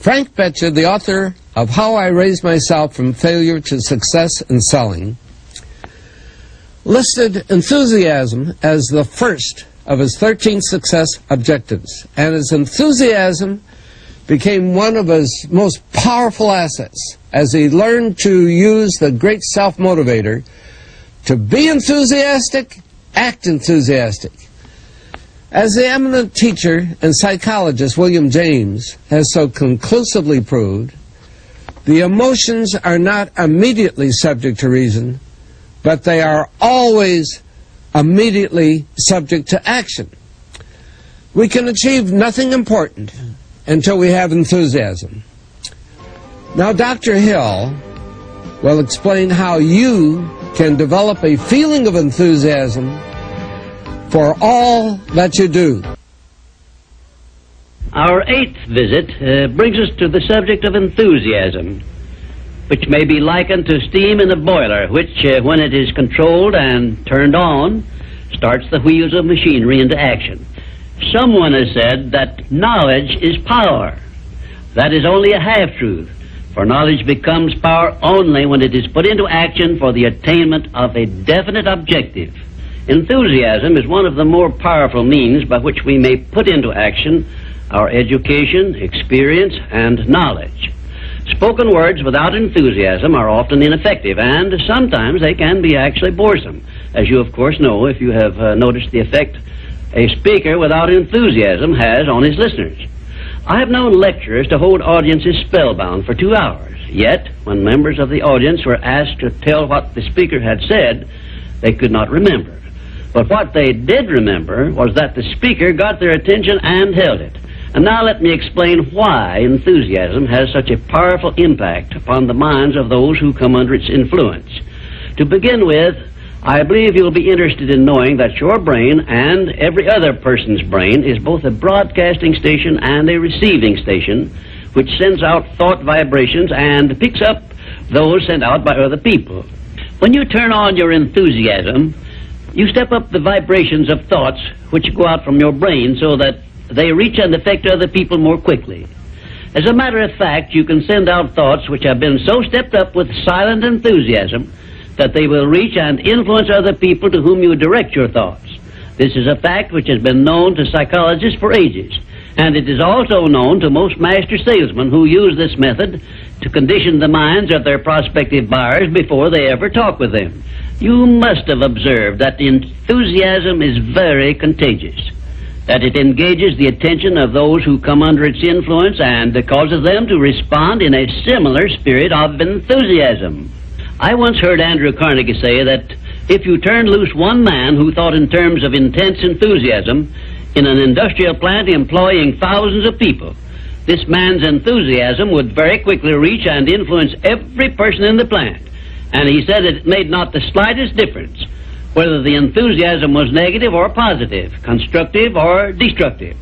Frank Betcha, the author of How I Raised Myself from Failure to Success in Selling, listed enthusiasm as the first of his 13 success objectives, and his enthusiasm became one of his most powerful assets as he learned to use the great self-motivator to be enthusiastic, act enthusiastic. As the eminent teacher and psychologist William James has so conclusively proved, the emotions are not immediately subject to reason, but they are always immediately subject to action. We can achieve nothing important until we have enthusiasm. Now, Dr. Hill will explain how you can develop a feeling of enthusiasm for all that you do. Our 8th visit brings us to the subject of enthusiasm, which may be likened to steam in a boiler, which, when it is controlled and turned on, starts the wheels of machinery into action. Someone has said that knowledge is power. That is only a half-truth, for knowledge becomes power only when it is put into action for the attainment of a definite objective. Enthusiasm is one of the more powerful means by which we may put into action our education, experience, and knowledge. Spoken words without enthusiasm are often ineffective, and sometimes they can be actually boresome, as you of course know if you have noticed the effect a speaker without enthusiasm has on his listeners. I have known lecturers to hold audiences spellbound for 2 hours, yet when members of the audience were asked to tell what the speaker had said, they could not remember. But what they did remember was that the speaker got their attention and held it. And now let me explain why enthusiasm has such a powerful impact upon the minds of those who come under its influence. To begin with, I believe you'll be interested in knowing that your brain and every other person's brain is both a broadcasting station and a receiving station, which sends out thought vibrations and picks up those sent out by other people. When you turn on your enthusiasm, you step up the vibrations of thoughts which go out from your brain so that they reach and affect other people more quickly. As a matter of fact, you can send out thoughts which have been so stepped up with silent enthusiasm that they will reach and influence other people to whom you direct your thoughts. This is a fact which has been known to psychologists for ages, and it is also known to most master salesmen who use this method to condition the minds of their prospective buyers before they ever talk with them. You must have observed that enthusiasm is very contagious, that it engages the attention of those who come under its influence and causes them to respond in a similar spirit of enthusiasm. I once heard Andrew Carnegie say that if you turned loose one man who thought in terms of intense enthusiasm in an industrial plant employing thousands of people, this man's enthusiasm would very quickly reach and influence every person in the plant. And he said it made not the slightest difference whether the enthusiasm was negative or positive, constructive or destructive.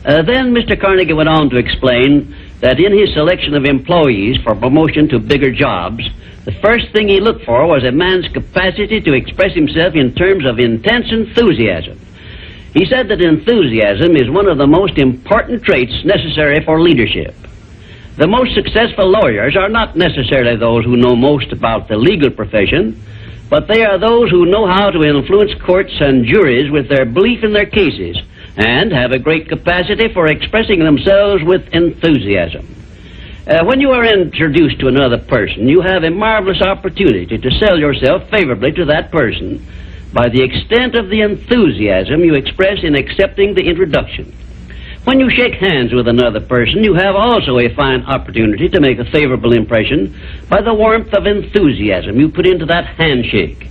Then Mr. Carnegie went on to explain that in his selection of employees for promotion to bigger jobs, the first thing he looked for was a man's capacity to express himself in terms of intense enthusiasm. He said that enthusiasm is one of the most important traits necessary for leadership. The most successful lawyers are not necessarily those who know most about the legal profession, but they are those who know how to influence courts and juries with their belief in their cases and have a great capacity for expressing themselves with enthusiasm. When you are introduced to another person, you have a marvelous opportunity to sell yourself favorably to that person by the extent of the enthusiasm you express in accepting the introduction. When you shake hands with another person, you have also a fine opportunity to make a favorable impression by the warmth of enthusiasm you put into that handshake.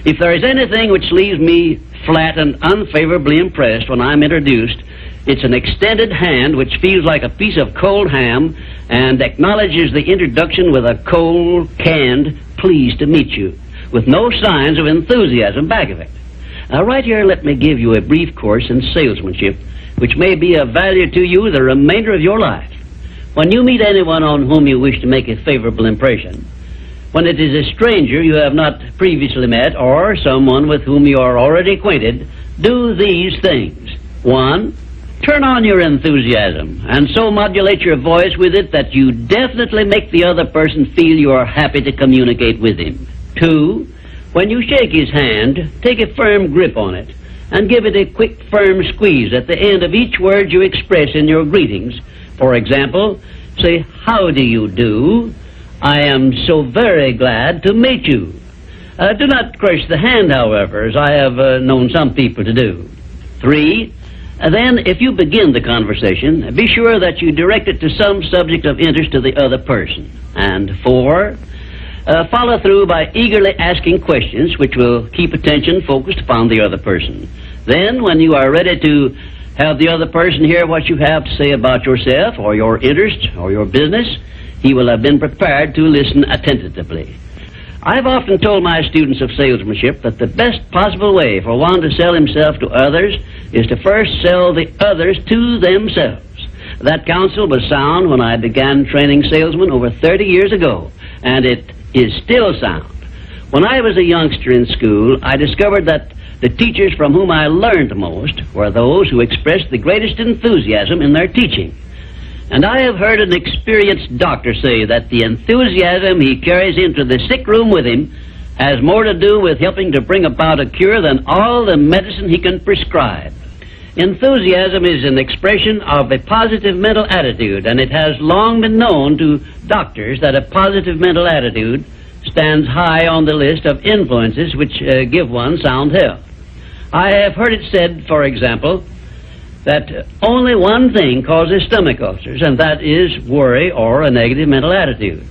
If there is anything which leaves me flat and unfavorably impressed when I'm introduced, it's an extended hand which feels like a piece of cold ham and acknowledges the introduction with a cold, canned, pleased to meet you, with no signs of enthusiasm back of it. Now, right here, let me give you a brief course in salesmanship, which may be of value to you the remainder of your life. When you meet anyone on whom you wish to make a favorable impression, when it is a stranger you have not previously met or someone with whom you are already acquainted, do these things. 1, Turn on your enthusiasm and so modulate your voice with it that you definitely make the other person feel you are happy to communicate with him. 2, when you shake his hand, take a firm grip on it and give it a quick, firm squeeze at the end of each word you express in your greetings. For example, say, "How do you do? I am so very glad to meet you." Do not crush the hand, however, as I have known some people to do. 3, then, if you begin the conversation, be sure that you direct it to some subject of interest to the other person. And 4, follow through by eagerly asking questions which will keep attention focused upon the other person. Then, when you are ready to have the other person hear what you have to say about yourself or your interest or your business, he will have been prepared to listen attentively. I've often told my students of salesmanship that the best possible way for one to sell himself to others is to first sell the others to themselves. That counsel was sound when I began training salesmen over 30 years ago, and it is still sound. When I was a youngster in school, I discovered that the teachers from whom I learned most were those who expressed the greatest enthusiasm in their teaching. And I have heard an experienced doctor say that the enthusiasm he carries into the sick room with him has more to do with helping to bring about a cure than all the medicine he can prescribe. Enthusiasm is an expression of a positive mental attitude, and it has long been known to doctors that a positive mental attitude stands high on the list of influences which give one sound health. I have heard it said, for example, that only one thing causes stomach ulcers, and that is worry or a negative mental attitude.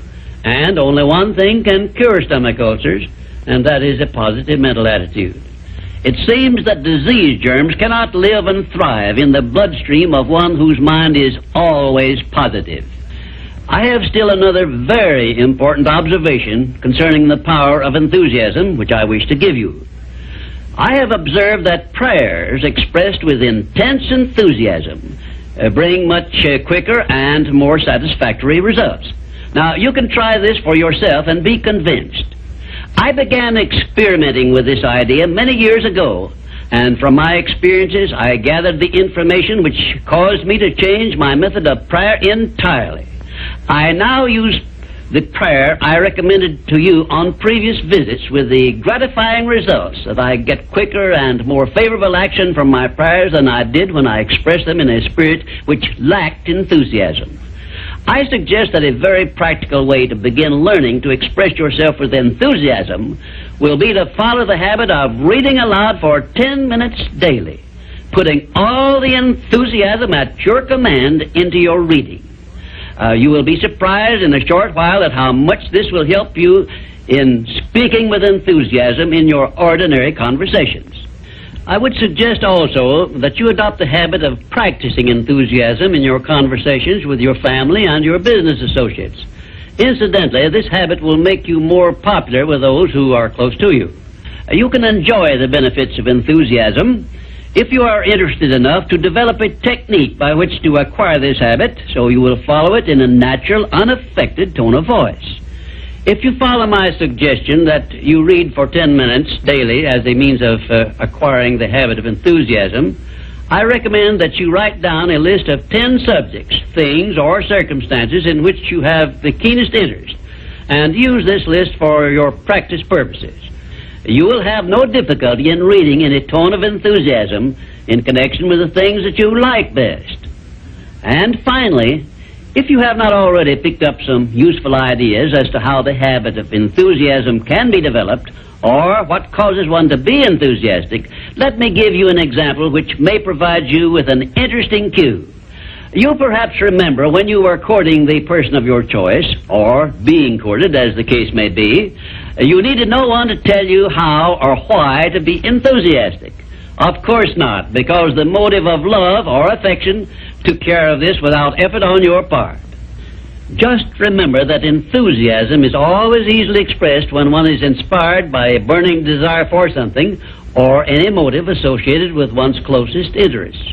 And only one thing can cure stomach ulcers, and that is a positive mental attitude. It seems that disease germs cannot live and thrive in the bloodstream of one whose mind is always positive. I have still another very important observation concerning the power of enthusiasm, which I wish to give you. I have observed that prayers expressed with intense enthusiasm bring much quicker and more satisfactory results. Now, you can try this for yourself and be convinced. I began experimenting with this idea many years ago, and from my experiences, I gathered the information which caused me to change my method of prayer entirely. I now use the prayer I recommended to you on previous visits, with the gratifying results that I get quicker and more favorable action from my prayers than I did when I expressed them in a spirit which lacked enthusiasm. I suggest that a very practical way to begin learning to express yourself with enthusiasm will be to follow the habit of reading aloud for 10 minutes daily, putting all the enthusiasm at your command into your reading. You will be surprised in a short while at how much this will help you in speaking with enthusiasm in your ordinary conversations. I would suggest also that you adopt the habit of practicing enthusiasm in your conversations with your family and your business associates. Incidentally, this habit will make you more popular with those who are close to you. You can enjoy the benefits of enthusiasm if you are interested enough to develop a technique by which to acquire this habit, so you will follow it in a natural, unaffected tone of voice. If you follow my suggestion that you read for 10 minutes daily as a means of acquiring the habit of enthusiasm, I recommend that you write down a list of 10 subjects, things, or circumstances in which you have the keenest interest, and use this list for your practice purposes. You will have no difficulty in reading in a tone of enthusiasm in connection with the things that you like best. And finally, if you have not already picked up some useful ideas as to how the habit of enthusiasm can be developed, or what causes one to be enthusiastic, let me give you an example which may provide you with an interesting cue. You perhaps remember when you were courting the person of your choice, or being courted, as the case may be, you needed no one to tell you how or why to be enthusiastic. Of course not, because the motive of love or affection took care of this without effort on your part. Just remember that enthusiasm is always easily expressed when one is inspired by a burning desire for something or any motive associated with one's closest interests.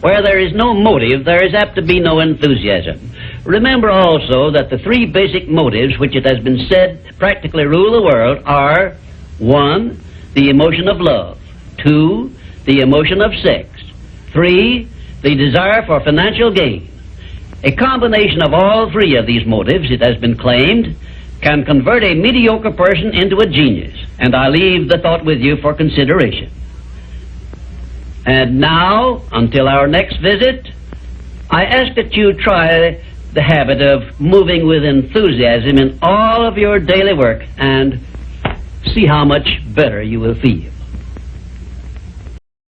Where there is no motive, there is apt to be no enthusiasm. Remember also that the three basic motives which it has been said practically rule the world are: 1, the emotion of love; 2, the emotion of sex; 3, the desire for financial gain. A combination of all three of these motives, it has been claimed, can convert a mediocre person into a genius, and I leave the thought with you for consideration. And now, until our next visit, I ask that you try the habit of moving with enthusiasm in all of your daily work and see how much better you will feel.